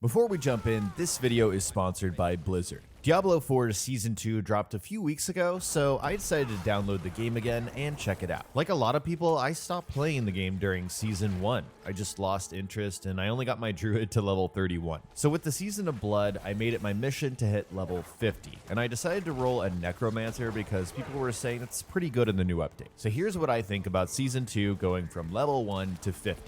Before we jump in, this video is sponsored by Blizzard. Diablo IV Season 2 dropped a few weeks ago, so I decided to download the game again and check it out. Like a lot of people, I stopped playing the game during Season 1. I just lost interest and I only got my druid to level 31. So with the Season of Blood, I made it my mission to hit level 50, and I decided to roll a Necromancer because people were saying it's pretty good in the new update. So here's what I think about Season 2 going from level 1 to 50.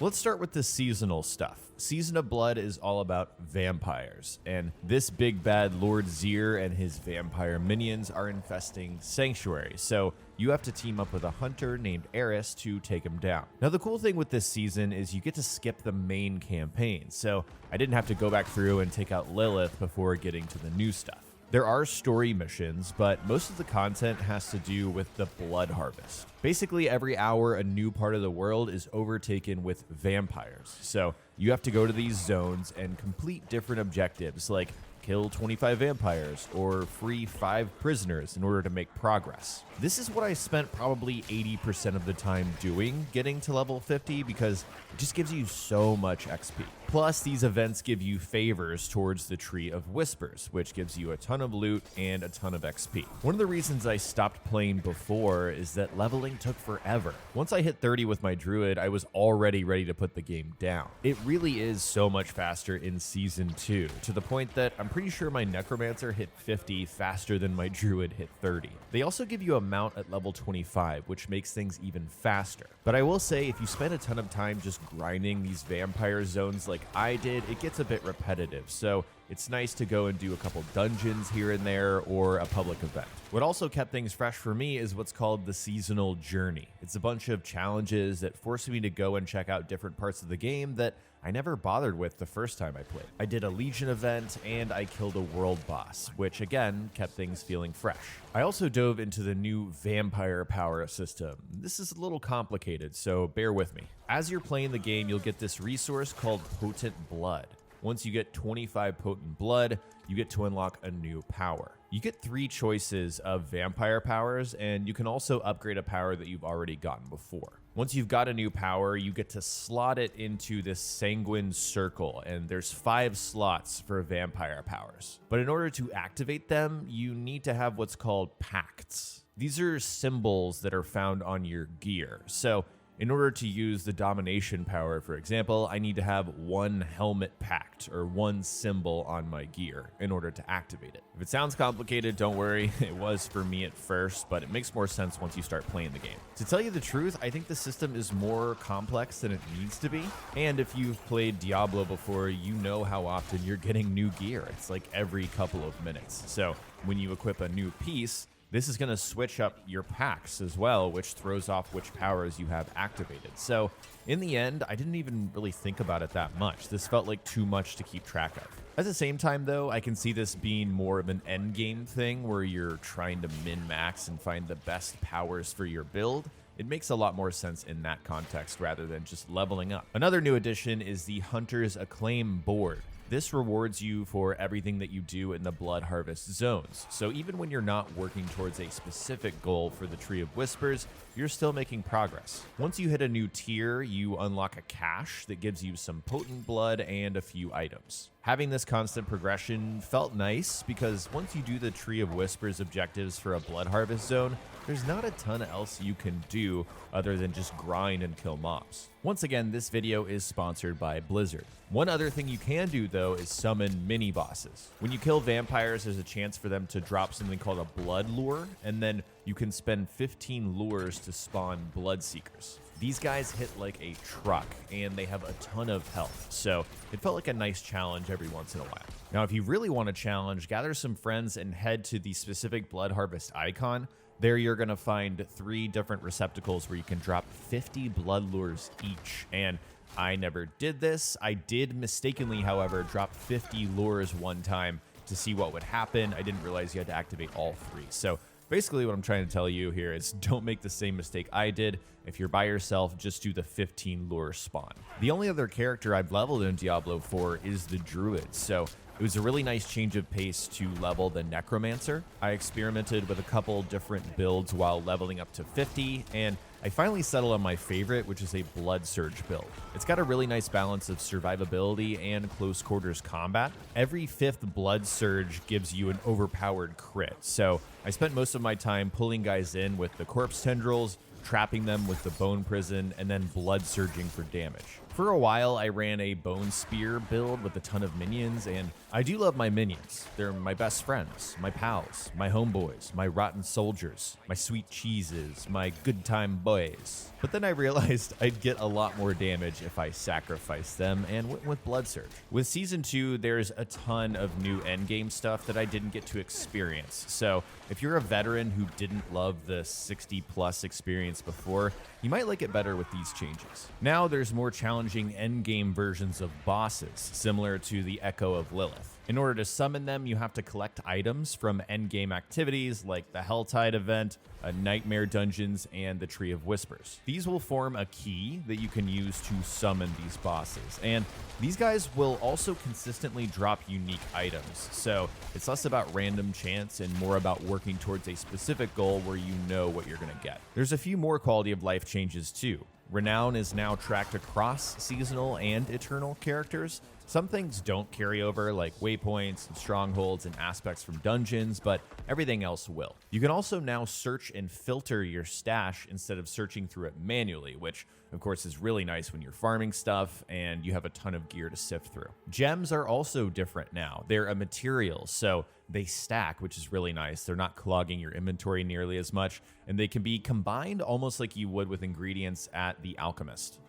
Let's start with the seasonal stuff. Season of Blood is all about vampires, and this big bad Lord Zir and his vampire minions are infesting Sanctuary, so you have to team up with a hunter named Eris to take him down. Now the cool thing with this season is you get to skip the main campaign, so I didn't have to go back through and take out Lilith before getting to the new stuff. There are story missions, but most of the content has to do with the blood harvest. Basically, every hour, a new part of the world is overtaken with vampires. So you have to go to these zones and complete different objectives, like kill 25 vampires or free 5 prisoners in order to make progress. This is what I spent probably 80% of the time doing, getting to level 50, because it just gives you so much XP. Plus, these events give you favors towards the Tree of Whispers, which gives you a ton of loot and a ton of XP. One of the reasons I stopped playing before is that leveling took forever. Once I hit 30 with my druid, I was already ready to put the game down. It really is so much faster in Season 2, to the point that I'm pretty sure my Necromancer hit 50 faster than my druid hit 30. They also give you a mount at level 25, which makes things even faster. But I will say, if you spend a ton of time just grinding these vampire zones like I did, it gets a bit repetitive, so it's nice to go and do a couple dungeons here and there or a public event. What also kept things fresh for me is what's called the Seasonal Journey. It's a bunch of challenges that force me to go and check out different parts of the game that I never bothered with the first time I played. I did a Legion event and I killed a world boss, which again kept things feeling fresh. I also dove into the new vampire power system. This is a little complicated, so bear with me. As you're playing the game, you'll get this resource called Potent Blood. Once you get 25 potent blood, you get to unlock a new power. You get 3 choices of vampire powers, and you can also upgrade a power that you've already gotten before. Once you've got a new power, you get to slot it into this sanguine circle, and there's 5 slots for vampire powers. But in order to activate them, you need to have what's called pacts. These are symbols that are found on your gear. So in order to use the domination power, for example, I need to have 1 helmet pact or 1 symbol on my gear in order to activate it. If it sounds complicated, don't worry. It was for me at first, but it makes more sense once you start playing the game. To tell you the truth, I think the system is more complex than it needs to be. And if you've played Diablo before, you know how often you're getting new gear. It's like every couple of minutes. So when you equip a new piece, this is going to switch up your packs as well, which throws off which powers you have activated. So in the end, I didn't even really think about it that much. This felt like too much to keep track of. At the same time, though, I can see this being more of an endgame thing where you're trying to min-max and find the best powers for your build. It makes a lot more sense in that context rather than just leveling up. Another new addition is the Hunter's Acclaim board. This rewards you for everything that you do in the blood harvest zones. So even when you're not working towards a specific goal for the Tree of Whispers, you're still making progress. Once you hit a new tier, you unlock a cache that gives you some potent blood and a few items. Having this constant progression felt nice because once you do the Tree of Whispers objectives for a blood harvest zone, there's not a ton else you can do other than just grind and kill mobs. Once again, this video is sponsored by Blizzard. One other thing you can do though is summon mini bosses. When you kill vampires, there's a chance for them to drop something called a blood lure, and then you can spend 15 lures to spawn blood seekers. These guys hit like a truck and they have a ton of health, so it felt like a nice challenge every once in a while. Now, if you really want a challenge, gather some friends and head to the specific blood harvest icon. There you're going to find 3 different receptacles where you can drop 50 blood lures each, and I never did this. I did mistakenly, however, drop 50 lures one time to see what would happen. I didn't realize you had to activate all 3. So basically what I'm trying to tell you here is don't make the same mistake I did. If you're by yourself, just do the 15 lure spawn. The only other character I've leveled in Diablo IV is the druid, so it was a really nice change of pace to level the Necromancer. I experimented with a couple different builds while leveling up to 50, and I finally settled on my favorite, which is a Blood Surge build. It's got a really nice balance of survivability and close quarters combat. Every 5th Blood Surge gives you an overpowered crit, so I spent most of my time pulling guys in with the corpse tendrils, trapping them with the bone prison, and then blood surging for damage. For a while, I ran a bone spear build with a ton of minions, and I do love my minions. They're my best friends, my pals, my homeboys, my rotten soldiers, my sweet cheeses, my good time boys. But then I realized I'd get a lot more damage if I sacrificed them and went with Blood Surge. With Season 2, there's a ton of new endgame stuff that I didn't get to experience. So if you're a veteran who didn't love the 60+ experience before, you might like it better with these changes. Now there's more challenging endgame versions of bosses, similar to the Echo of Lilith. In order to summon them, you have to collect items from endgame activities like the Helltide event, Nightmare Dungeons, and the Tree of Whispers. These will form a key that you can use to summon these bosses, and these guys will also consistently drop unique items, so it's less about random chance and more about working towards a specific goal where you know what you're going to get. There's a few more quality of life changes too. Renown is now tracked across seasonal and eternal characters. Some things don't carry over, like waypoints and strongholds and aspects from dungeons, but everything else will. You can also now search and filter your stash instead of searching through it manually, which of course is really nice when you're farming stuff and you have a ton of gear to sift through. Gems are also different now. They're a material, so they stack, which is really nice. They're not clogging your inventory nearly as much, and they can be combined almost like you would with ingredients at The Alchemist.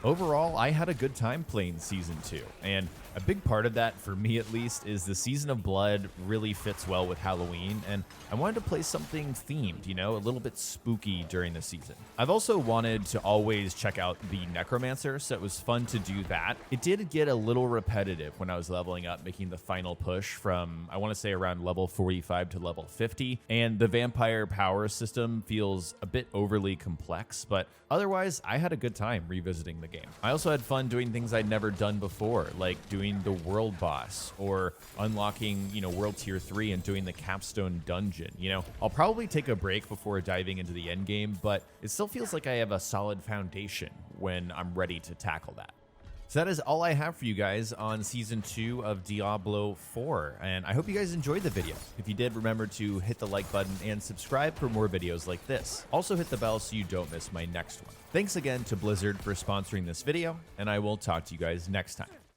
Overall, I had a good time playing Season 2, and a big part of that, for me at least, is the Season of Blood really fits well with Halloween, and I wanted to play something themed, you know, a little bit spooky during the season. I've also wanted to always check out the Necromancer, so it was fun to do that. It did get a little repetitive when I was leveling up, making the final push from, I want to say, around level 45 to level 50, and the vampire power system feels a bit overly complex, but otherwise, I had a good time revisiting the game. I also had fun doing things I'd never done before, like doing the world boss or unlocking, world tier 3 and doing the capstone dungeon. I'll probably take a break before diving into the end game, but it still feels like I have a solid foundation when I'm ready to tackle that. So that is all I have for you guys on Season 2 of Diablo 4, and I hope you guys enjoyed the video. If you did, remember to hit the like button and subscribe for more videos like this. Also hit the bell so you don't miss my next one. Thanks again to Blizzard for sponsoring this video, and I will talk to you guys next time.